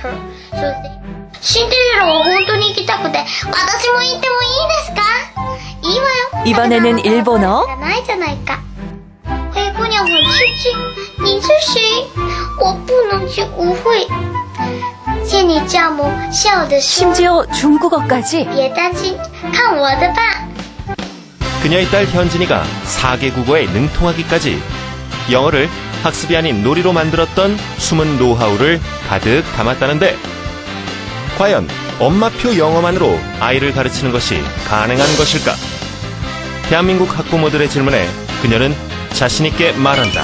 her. So, シンデレラは本当に行きたくて、私も行ってもいいですか？いいわよ。 이번에는 일본어. ないじゃないか。灰姑娘很吃惊，你是谁？我不能去舞会。见你这么笑的时候， 심지어 중국어까지. 别担心，看我的吧。 그녀의 딸 현진이가 4개 국어에 능통하기까지 영어를 학습이 아닌 놀이로 만들었던 숨은 노하우를 가득 담았다는데 과연 엄마표 영어만으로 아이를 가르치는 것이 가능한 것일까? 대한민국 학부모들의 질문에 그녀는 자신 있게 말한다.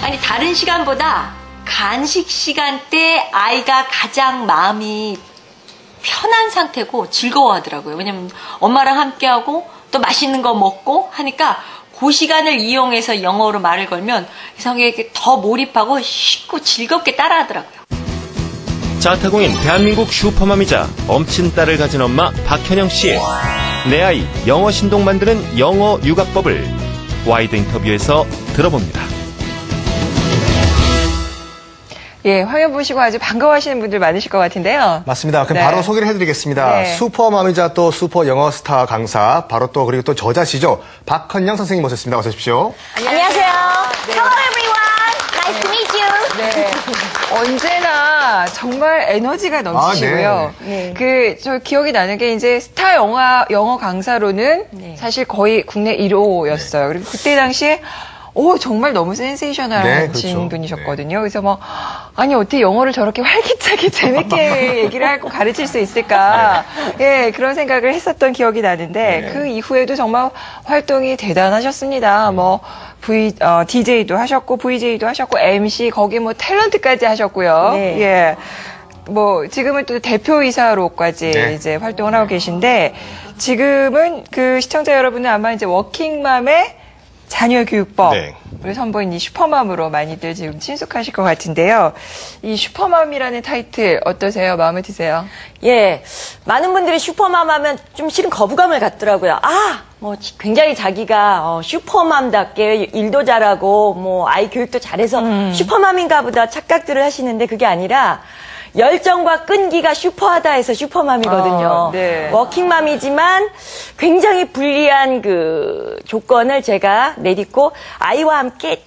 아니 다른 시간보다 간식 시간 때 아이가 가장 마음이 편한 상태고 즐거워하더라고요. 왜냐면 엄마랑 함께하고 또 맛있는 거 먹고 하니까 그 시간을 이용해서 영어로 말을 걸면 이상하게 더 몰입하고 쉽고 즐겁게 따라하더라고요. 자타공인 대한민국 슈퍼맘이자 엄친 딸을 가진 엄마 박현영 씨의 내 아이 영어 신동 만드는 영어 육아법을 와이드 인터뷰에서 들어봅니다. 예, 화면 보시고 아주 반가워하시는 분들 많으실 것 같은데요. 맞습니다. 그럼 네. 바로 소개를 해드리겠습니다. 네. 슈퍼맘이자 또 슈퍼 영어 스타 강사, 바로 또 그리고 또 저자시죠. 박헌영 선생님 모셨습니다. 어서 오십시오. 안녕하세요. 네. Hello everyone. Nice to meet you. 네. 언제나 정말 에너지가 넘치시고요. 네. 저 기억이 나는 게 이제 스타 영어 강사로는 네. 사실 거의 국내 1호였어요. 그리고 그때 당시에 정말 너무 센세이셔널하신 그렇죠. 분이셨거든요. 그래서 아니, 어떻게 영어를 저렇게 활기차게 재밌게 얘기를 하고 가르칠 수 있을까. 예, 그런 생각을 했었던 기억이 나는데, 그 이후에도 정말 활동이 대단하셨습니다. DJ도 하셨고, VJ도 하셨고, MC, 거기 탤런트까지 하셨고요. 네. 예. 지금은 또 대표이사로까지 이제 활동을 하고 계신데, 지금은 그 시청자 여러분은 아마 이제 워킹맘의 자녀교육법을 선보인 이 슈퍼맘으로 많이들 지금 친숙하실 것 같은데요. 이 슈퍼맘이라는 타이틀 어떠세요? 마음에 드세요? 예, 많은 분들이 슈퍼맘 하면 좀 실은 거부감을 갖더라고요. 굉장히 자기가 슈퍼맘답게 일도 잘하고 아이 교육도 잘해서 슈퍼맘인가 보다 착각들을 하시는데 그게 아니라 열정과 끈기가 슈퍼하다 해서 슈퍼맘이거든요. 네. 워킹맘이지만 굉장히 불리한 그 조건을 제가 내딛고 아이와 함께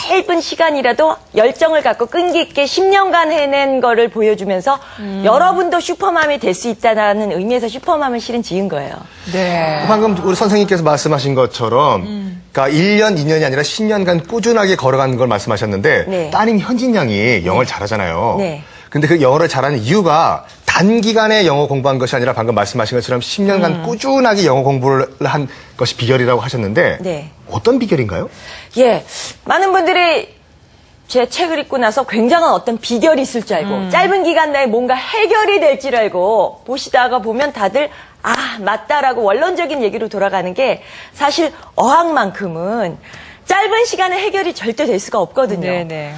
짧은 시간이라도 열정을 갖고 끈기 있게 10년간 해낸 거를 보여주면서 여러분도 슈퍼맘이 될 수 있다는 의미에서 슈퍼맘을 실은 지은 거예요. 네. 방금 우리 선생님께서 말씀하신 것처럼 그러니까 1년, 2년이 아니라 10년간 꾸준하게 걸어가는 걸 말씀하셨는데 네. 따님 현진 양이 영어를 잘하잖아요. 네. 근데 그 영어를 잘하는 이유가 단기간에 영어 공부한 것이 아니라 방금 말씀하신 것처럼 10년간 꾸준하게 영어 공부를 한 것이 비결이라고 하셨는데 네. 어떤 비결인가요? 예, 많은 분들이 제 책을 읽고 나서 굉장한 어떤 비결이 있을 줄 알고 짧은 기간 내에 뭔가 해결이 될 줄 알고 보시다가 보면 다들 맞다라고 원론적인 얘기로 돌아가는 게 사실 어학만큼은 짧은 시간에 해결이 절대 될 수가 없거든요. 네네.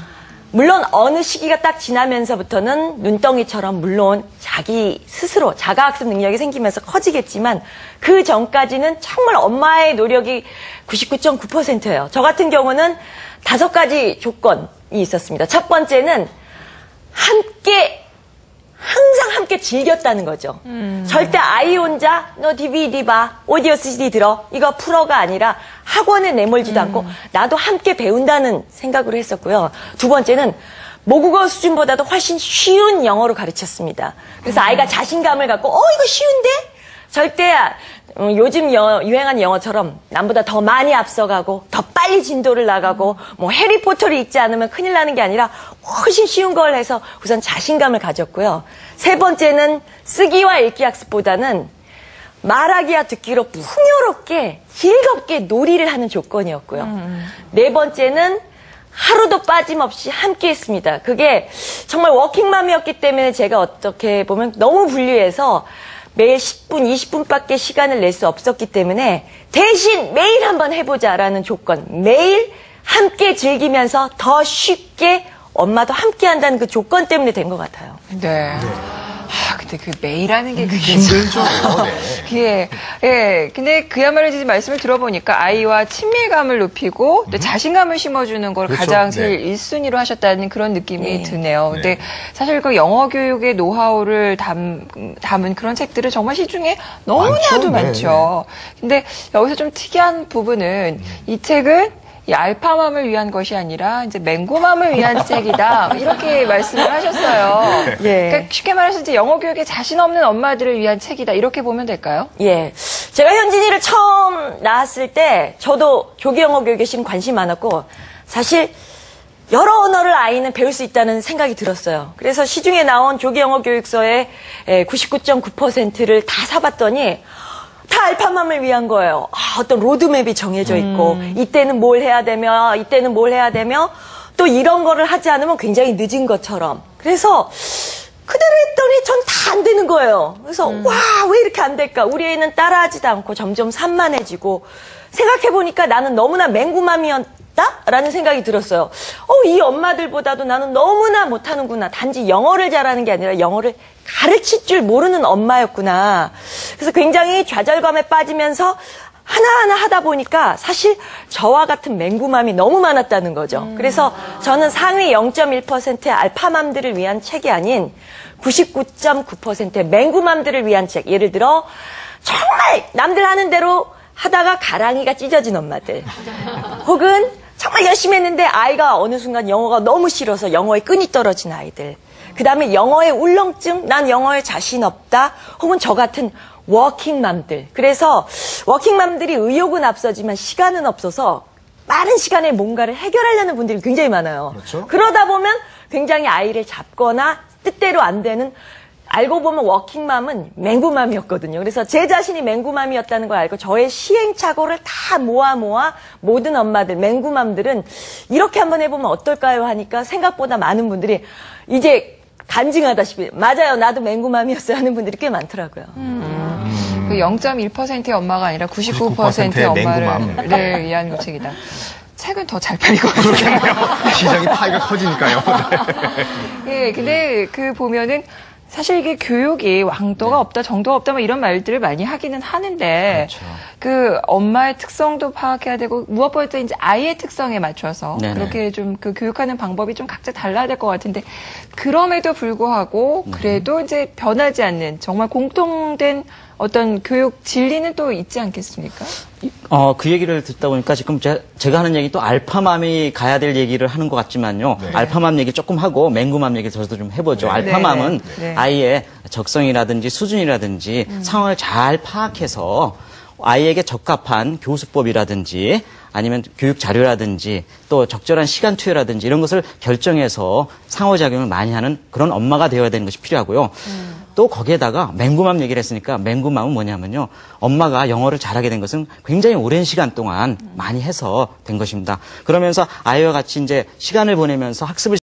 물론 어느 시기가 딱 지나면서부터는 눈덩이처럼 물론 자기 스스로 자가학습 능력이 생기면서 커지겠지만 그 전까지는 정말 엄마의 노력이 99.9%예요. 저 같은 경우는 5가지 조건이 있었습니다. 첫 번째는 항상 함께 즐겼다는 거죠. 절대 아이 혼자 너 DVD 봐, 오디오 CD 들어, 이거 풀어가 아니라 학원에 내몰지도 않고 나도 함께 배운다는 생각으로 했었고요. 두 번째는 모국어 수준보다도 훨씬 쉬운 영어로 가르쳤습니다. 그래서 아이가 자신감을 갖고 이거 쉬운데? 절대 요즘 유행하는 영어처럼 남보다 더 많이 앞서가고 더 빨리 진도를 나가고 해리포터를 읽지 않으면 큰일 나는 게 아니라 훨씬 쉬운 걸 해서 우선 자신감을 가졌고요. 세 번째는 쓰기와 읽기 학습보다는 말하기와 듣기로 풍요롭게 즐겁게 놀이를 하는 조건이었고요. 네 번째는 하루도 빠짐없이 함께 했습니다. 그게 정말 워킹맘이었기 때문에 제가 어떻게 보면 너무 불리해서 매일 10분, 20분밖에 시간을 낼 수 없었기 때문에 대신 매일 한번 해보자라는 조건, 매일 함께 즐기면서 더 쉽게 엄마도 함께 한다는 그 조건 때문에 된 것 같아요. 네. 근데 그 매일 하는 게 그게 힘들죠. 네. 예. 근데 그야말로 이제 말씀을 들어보니까 아이와 친밀감을 높이고 또 자신감을 심어주는 걸 그렇죠. 가장 제일 1순위로 하셨다는 그런 느낌이 드네요. 근데 사실 그 영어 교육의 노하우를 담은 그런 책들은 정말 시중에 너무나도 많죠. 근데 여기서 좀 특이한 부분은 이 책은 이 알파맘을 위한 것이 아니라 이제 맹구맘을 위한 책이다. 이렇게 말씀을 하셨어요. 예. 그러니까 쉽게 말해서 이제 영어 교육에 자신 없는 엄마들을 위한 책이다. 이렇게 보면 될까요? 예. 제가 현진이를 처음 낳았을 때 저도 조기 영어 교육에 관심이 많았고 사실 여러 언어를 아이는 배울 수 있다는 생각이 들었어요. 그래서 시중에 나온 조기 영어 교육서의 99.9%를 다 사봤더니 다 알파맘을 위한 거예요. 어떤 로드맵이 정해져 있고 이때는 뭘 해야 되며 이때는 뭘 해야 되며 또 이런 거를 하지 않으면 굉장히 늦은 것처럼. 그래서 그대로 했더니 전 다 안 되는 거예요. 그래서 와, 왜 이렇게 안 될까? 우리 애는 따라하지도 않고 점점 산만해지고 생각해보니까 나는 너무나 맹구맘이었다? 라는 생각이 들었어요. 이 엄마들보다도 나는 너무나 못하는구나. 단지 영어를 잘하는 게 아니라 영어를 가르칠 줄 모르는 엄마였구나. 그래서 굉장히 좌절감에 빠지면서 하나하나 하다 보니까 사실 저와 같은 맹구맘이 너무 많았다는 거죠. 그래서 저는 상위 0.1%의 알파맘들을 위한 책이 아닌 99.9%의 맹구맘들을 위한 책. 예를 들어 정말 남들 하는 대로 하다가 가랑이가 찢어진 엄마들. 혹은 정말 열심히 했는데 아이가 어느 순간 영어가 너무 싫어서 영어에 끈이 떨어진 아이들. 그 다음에 영어의 울렁증, 난 영어에 자신 없다. 혹은 저 같은 워킹맘들. 그래서 워킹맘들이 의욕은 앞서지만 시간은 없어서 빠른 시간에 뭔가를 해결하려는 분들이 굉장히 많아요. 그렇죠. 그러다 보면 굉장히 아이를 잡거나 뜻대로 안 되는, 알고 보면 워킹맘은 맹구맘이었거든요. 그래서 제 자신이 맹구맘이었다는 걸 알고 저의 시행착오를 다 모아 모든 엄마들, 맹구맘들은 이렇게 한번 해보면 어떨까요 하니까 생각보다 많은 분들이 이제 간증하다시피 맞아요, 나도 맹구맘이었어요 하는 분들이 꽤 많더라고요. 그 0.1%의 엄마가 아니라 99%의 엄마를 위한 그 책이다. 책은 더 잘 팔릴 것 같아요. 시장이 파이가 커지니까요. 예, 근데 그 보면은 사실 이게 교육이 왕도가 없다, 정도가 없다, 뭐 이런 말들을 많이 하기는 하는데, 그렇죠. 그 엄마의 특성도 파악해야 되고, 무엇보다 이제 아이의 특성에 맞춰서, 네네. 그렇게 좀 그 교육하는 방법이 좀 각자 달라야 될 것 같은데, 그럼에도 불구하고, 그래도 이제 변하지 않는, 정말 공통된 어떤 교육 진리는 또 있지 않겠습니까? 그 얘기를 듣다 보니까 지금 제가 하는 얘기 또 알파맘이 가야 될 얘기를 하는 것 같지만요. 네. 알파맘 얘기 조금 하고 맹구맘 얘기 저도 좀 해보죠. 네. 알파맘은 네. 아이의 적성이라든지 수준이라든지 상황을 잘 파악해서 아이에게 적합한 교수법이라든지 아니면 교육 자료라든지 또 적절한 시간 투여라든지 이런 것을 결정해서 상호작용을 많이 하는 그런 엄마가 되어야 되는 것이 필요하고요. 또 거기에다가 맹구맘 얘기를 했으니까 맹구맘은 뭐냐면요. 엄마가 영어를 잘하게 된 것은 굉장히 오랜 시간 동안 많이 해서 된 것입니다. 그러면서 아이와 같이 이제 시간을 보내면서 학습을